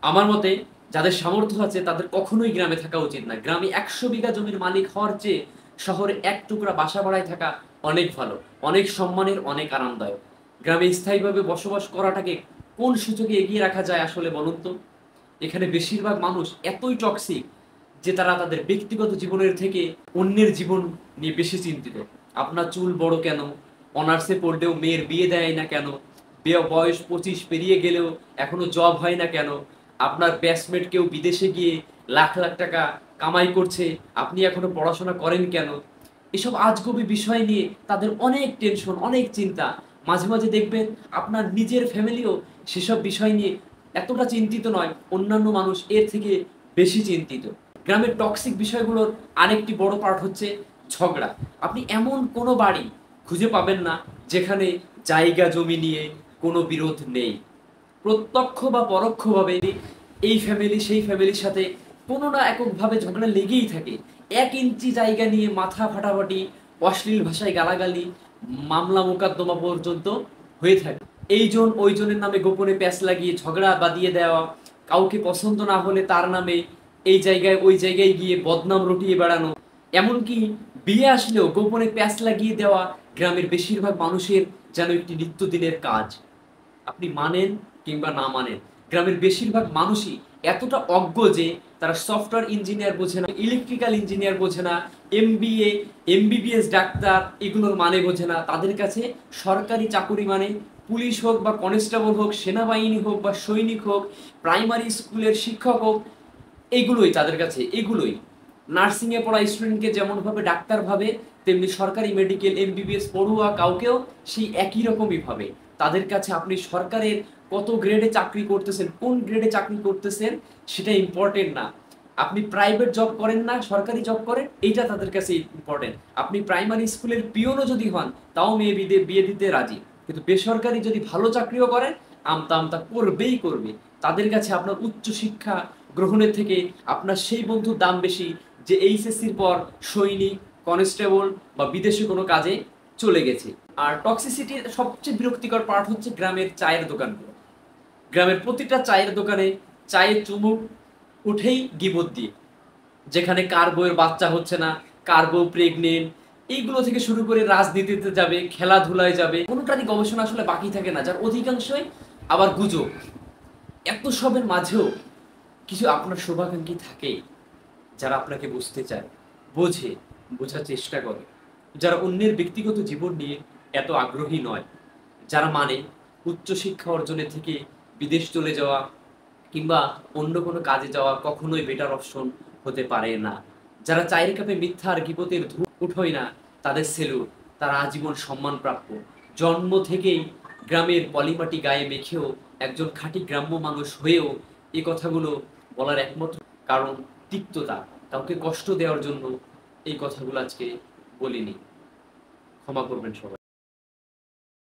আমার মতে যাদের সামর্থ্য আছে তাদের কখনোই গ্রামে থাকা উচিত না। গ্রামে ১০০ বিঘা জমির মালিক হওয়ার চেয়ে শহরে এক টুকরা বাসা ভাড়ায় থাকা অনেক ভালো, অনেক সম্মানের, অনেক আরামদায়ক। গ্রামে স্থায়ীভাবে বসবাস করাটাকে কোন সুযোগে এগিয়ে রাখা যায় আসলে বলুন তো? এখানে বেশিরভাগ মানুষ এতই টক্সিক যে তারা তাদের ব্যক্তিগত জীবনের থেকে অন্যের জীবন নিয়ে বেশি চিন্তিত। আপনার চুল বড় কেন, অনার্সে পড়লেও মেয়ের বিয়ে দেয় না কেন, বয়স 25 পেরিয়ে গেলেও এখনো জব হয় না কেন, আপনার ব্যাচমেট কেউ বিদেশে গিয়ে লাখ লাখ টাকা কামাই করছে, আপনি এখনো পড়াশোনা করেন কেন, এসব আজগুবি বিষয় নিয়ে তাদের অনেক টেনশন, অনেক চিন্তা। মাঝে মাঝে দেখবেন আপনার নিজের ফ্যামিলিও সেসব বিষয় নিয়ে এতটা চিন্তিত নয়, অন্যান্য মানুষ এর থেকে বেশি চিন্তিত। গ্রামের টক্সিক বিষয়গুলোর আরেকটি বড় পার্ট হচ্ছে ঝগড়া। আপনি এমন কোনো বাড়ি খুঁজে পাবেন না যেখানে জায়গা জমি নিয়ে কোনো বিরোধ নেই। প্রত্যক্ষ বা পরোক্ষভাবে এই ফ্যামিলি সেই ফ্যামিলির সাথে কোনো না এককভাবে ঝগড়া লেগেই থাকে। 1 ইঞ্চি জায়গা নিয়ে মাথা ফাটাফাটি, অশ্লীল ভাষায় গালাগালি, মামলা মোকদ্দমা পর্যন্ত হয়ে থাকে। এইজন ওইজনের নামে গোপনে প্যাঁচ লাগিয়ে ঝগড়া বাঁধিয়ে দেওয়া, কাউকে পছন্দ না হলে তার নামে এই জায়গায় ওই জায়গায় গিয়ে বদনাম রটিয়ে বেড়ানো, এমনকি বিয়ে আসলেও গোপনে প্যাঁচ লাগিয়ে দেওয়া গ্রামের বেশিরভাগ মানুষের যেন একটি নিত্যদিনের কাজ। আপনি মানেন কিংবা না মানেন, গ্রামের বেশিরভাগ মানুষই এতটা অজ্ঞ যে তারা সফটওয়্যার ইঞ্জিনিয়ার বোঝে না, ইলেকট্রিক্যাল ইঞ্জিনিয়ার বোঝে না, এমবিএ এমবিবিএস ডাক্তার এগুলোর মানে বোঝে না। তাদের কাছে সরকারি চাকুরি মানে পুলিশ হোক বা কনস্টেবল হোক, সেনাবাহিনী হোক বা সৈনিক হোক, প্রাইমারি স্কুলের শিক্ষক হোক, এগুলোই তাদের কাছে, এগুলোই। নার্সিংয়ে পড়া স্টুডেন্টকে যেমনভাবে ডাক্তার ভাবে, তেমনি সরকারি মেডিকেল এমবিবিএস পড়ুয়া কাউকেও সেই একই রকমই ভাবে। তাদের কাছে আপনি সরকারের কত গ্রেডে চাকরি করতেছেন, কোন গ্রেডে চাকরি করতেছেন সেটা ইম্পর্টেন্ট না। আপনি প্রাইভেট জব করেন না সরকারি জব করেন, এইটা তাদের কাছে ইম্পর্টেন্ট। আপনি প্রাইমারি স্কুলের পিয়নও যদি হন তাও মেয়ে বিয়ে দিতে রাজি, কিন্তু বেসরকারি যদি ভালো চাকরিও করেন আমতা আমতা করবেই করবে। তাদের কাছে আপনার উচ্চ শিক্ষা গ্রহণের থেকে আপনার সেই বন্ধুর দাম বেশি যে এইচএসসির পর সৈনিক, কনস্টেবল বা বিদেশে কোনো কাজে চলে গেছে। আর টক্সিসিটির সবচেয়ে বিরক্তিকর পার্ট হচ্ছে গ্রামের চায়ের দোকানগুলো। গ্রামের প্রতিটা চায়ের দোকানে চায়ের চুমুক উঠেই গিবত দিয়ে, যেখানে কার বউয়ের বাচ্চা হচ্ছে না, কার বউ প্রেগনেন্ট, এইগুলো থেকে শুরু করে রাজনীতিতে যাবে, খেলাধুলায় যাবে, কোনোটারই গবেষণা আসলে বাকি থাকে না, যার অধিকাংশই আবার গুজব। এত সবের মাঝেও কিছু আপনার শুভাকাঙ্ক্ষী থাকে যারা আপনাকে বুঝতে চায়, বোঝে, বোঝার চেষ্টা করে, যারা অন্যের ব্যক্তিগত জীবন নিয়ে এত আগ্রহী নয়, যারা মানে উচ্চশিক্ষা অর্জনের থেকে বিদেশ চলে যাওয়া কিংবা অন্য কোনো কাজে যাওয়া কখনোই বেটার অপশন হতে পারে না। যারা চায়ের কাপে মিথ্যা আর গীবতের ধূপ উঠোয় না, তাদের সেলুট, তারা আজীবন সম্মান প্রাপ্য। জন্ম থেকেই গ্রামের পলিমাটি গায়ে মেখেও একজন খাঁটি গ্রাম্য মানুষ হয়েও এই কথাগুলো বলার একমাত্র কারণ তিক্ততা, কাউকে কষ্ট দেওয়ার জন্য এই কথাগুলো আজকে বলিনি। ক্ষমা করবেন সবাই।